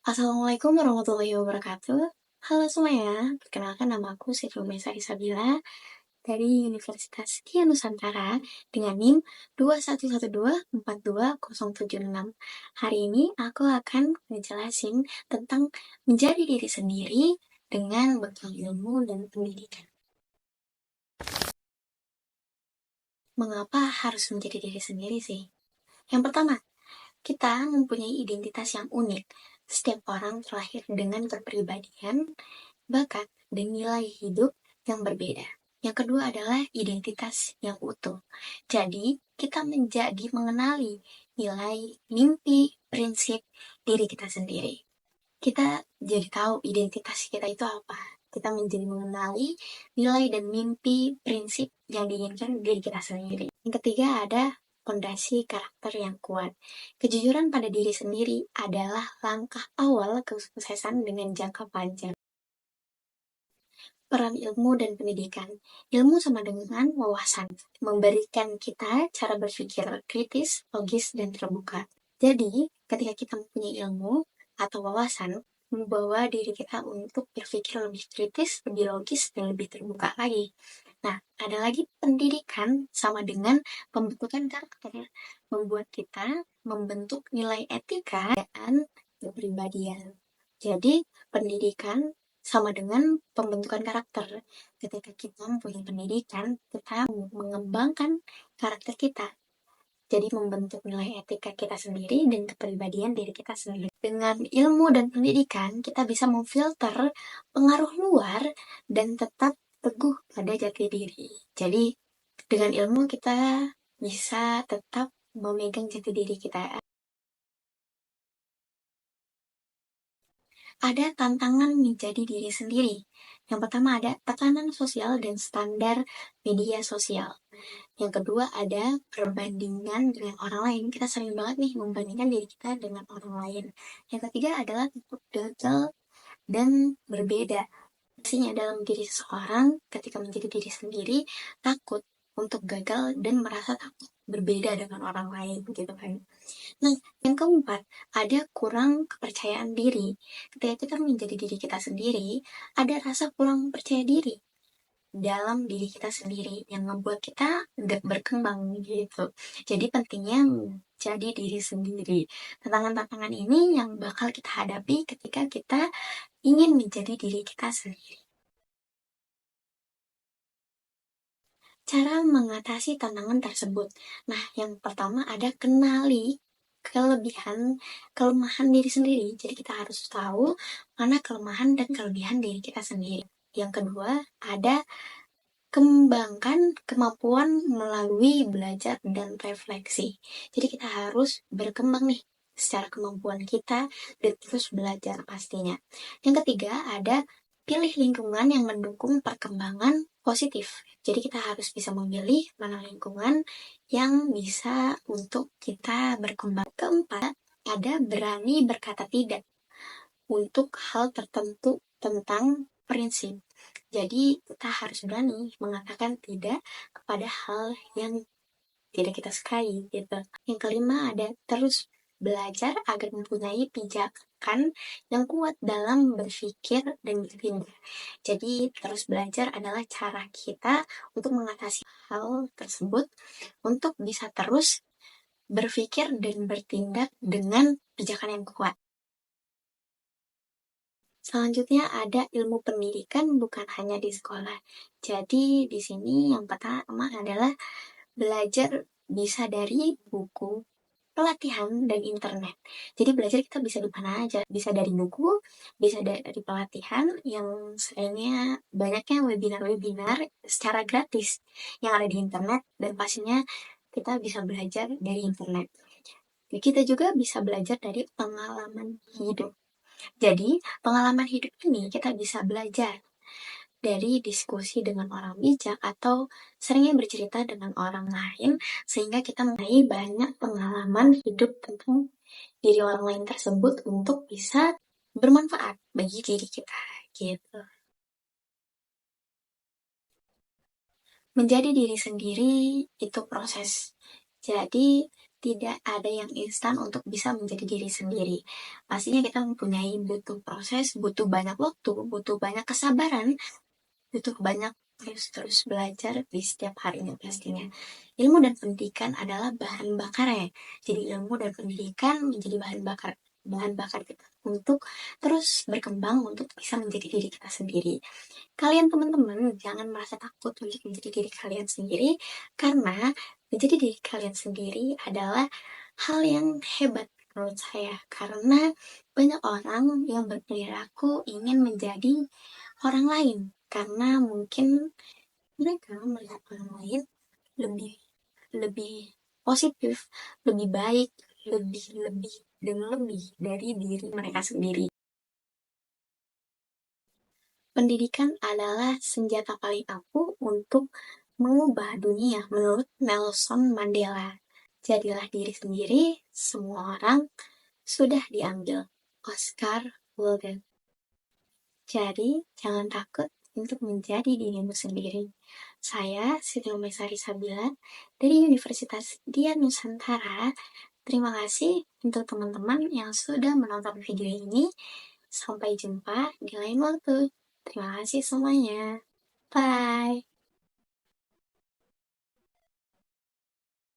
Assalamualaikum warahmatullahi wabarakatuh. Halo semuanya, perkenalkan nama aku Siti Umesa Isabila dari Universitas Kia Nusantara dengan NIM 2112420076. Hari ini aku akan ngejelasin tentang menjadi diri sendiri dengan bekal ilmu dan pendidikan. Mengapa harus menjadi diri sendiri sih? Yang pertama, kita mempunyai identitas yang unik. Setiap orang terlahir dengan kepribadian, bakat, dan nilai hidup yang berbeda. Yang kedua adalah identitas yang utuh. Jadi, kita menjadi mengenali nilai, mimpi, prinsip diri kita sendiri. Kita jadi tahu identitas kita itu apa. Kita menjadi mengenali nilai dan mimpi, prinsip yang diinginkan diri kita sendiri. Yang ketiga ada fondasi karakter yang kuat. Kejujuran pada diri sendiri adalah langkah awal kesuksesan dengan jangka panjang. Peran ilmu dan pendidikan. Ilmu sama dengan wawasan, memberikan kita cara berpikir kritis, logis, dan terbuka. Jadi, ketika kita mempunyai ilmu atau wawasan, membawa diri kita untuk berpikir lebih kritis, lebih logis, dan lebih terbuka lagi. Nah, ada lagi pendidikan sama dengan pembentukan karakter, membuat kita membentuk nilai etika dan kepribadian. Jadi, pendidikan sama dengan pembentukan karakter. Ketika kita mempunyai pendidikan, kita mengembangkan karakter kita. Jadi membentuk nilai etika kita sendiri dan kepribadian diri kita sendiri. Dengan ilmu dan pendidikan, kita bisa memfilter pengaruh luar dan tetap teguh pada jati diri. Jadi dengan ilmu kita bisa tetap memegang jati diri kita. Ada tantangan menjadi diri sendiri. Yang pertama ada tekanan sosial dan standar media sosial. Yang kedua ada perbandingan dengan orang lain. Kita sering banget nih membandingkan diri kita dengan orang lain. Yang ketiga adalah takut gagal dan berbeda. Pastinya dalam diri seseorang ketika menjadi diri sendiri takut untuk gagal dan merasa takut berbeda dengan orang lain gitu kan. Nah, yang keempat, ada kurang kepercayaan diri. Ketika kita menjadi diri kita sendiri, ada rasa kurang percaya diri dalam diri kita sendiri yang membuat kita nggak berkembang gitu. Jadi pentingnya menjadi diri sendiri. Tantangan-tantangan ini yang bakal kita hadapi ketika kita ingin menjadi diri kita sendiri. Cara mengatasi tantangan tersebut. Nah, yang pertama ada kenali kelemahan diri sendiri. Jadi kita harus tahu mana kelemahan dan kelebihan diri kita sendiri. Yang kedua, ada kembangkan kemampuan melalui belajar dan refleksi. Jadi kita harus berkembang nih secara kemampuan kita dan terus belajar pastinya. Yang ketiga, ada pilih lingkungan yang mendukung perkembangan positif. Jadi kita harus bisa memilih mana lingkungan yang bisa untuk kita berkembang. Keempat, ada berani berkata tidak untuk hal tertentu tentang prinsip. Jadi kita harus berani mengatakan tidak kepada hal yang tidak kita sukai gitu. Yang kelima ada terus belajar agar mempunyai pijakan yang kuat dalam berpikir dan bertindak. Jadi terus belajar adalah cara kita untuk mengatasi hal tersebut untuk bisa terus berpikir dan bertindak dengan pijakan yang kuat. Selanjutnya ada ilmu pendidikan bukan hanya di sekolah. Jadi di sini yang pertama adalah belajar bisa dari buku, pelatihan, dan internet. Jadi belajar kita bisa di mana aja. Bisa dari buku, bisa dari pelatihan yang seringnya banyaknya webinar-webinar secara gratis yang ada di internet dan pastinya kita bisa belajar dari internet. Kita juga bisa belajar dari pengalaman hidup. Jadi, pengalaman hidup ini kita bisa belajar dari diskusi dengan orang bijak atau seringnya bercerita dengan orang lain sehingga kita mengenai banyak pengalaman hidup tentang diri orang lain tersebut untuk bisa bermanfaat bagi diri kita gitu. Menjadi diri sendiri itu proses. Jadi tidak ada yang instan untuk bisa menjadi diri sendiri. Pastinya kita butuh proses, butuh banyak waktu, butuh banyak kesabaran, butuh banyak terus belajar di setiap harinya pastinya. Ilmu dan pendidikan adalah bahan bakar ya. Jadi ilmu dan pendidikan menjadi bahan bakar kita untuk terus berkembang untuk bisa menjadi diri kita sendiri. Kalian teman-teman jangan merasa takut untuk menjadi diri kalian sendiri, karena menjadi diri kalian sendiri adalah hal yang hebat menurut saya, karena banyak orang yang berperilaku ingin menjadi orang lain karena mungkin mereka melihat orang lain lebih lebih positif, lebih baik, lebih dan lebih dari diri mereka sendiri. Pendidikan adalah senjata paling ampuh untuk mengubah dunia menurut Nelson Mandela. Jadilah diri sendiri, semua orang sudah diambil. Oscar Wilde. Jadi, jangan takut untuk menjadi dirimu sendiri. Saya, Siti Umesari Sabila, dari Universitas Dian Nusantara. Terima kasih untuk teman-teman yang sudah menonton video ini. Sampai jumpa di lain waktu. Terima kasih semuanya. Bye.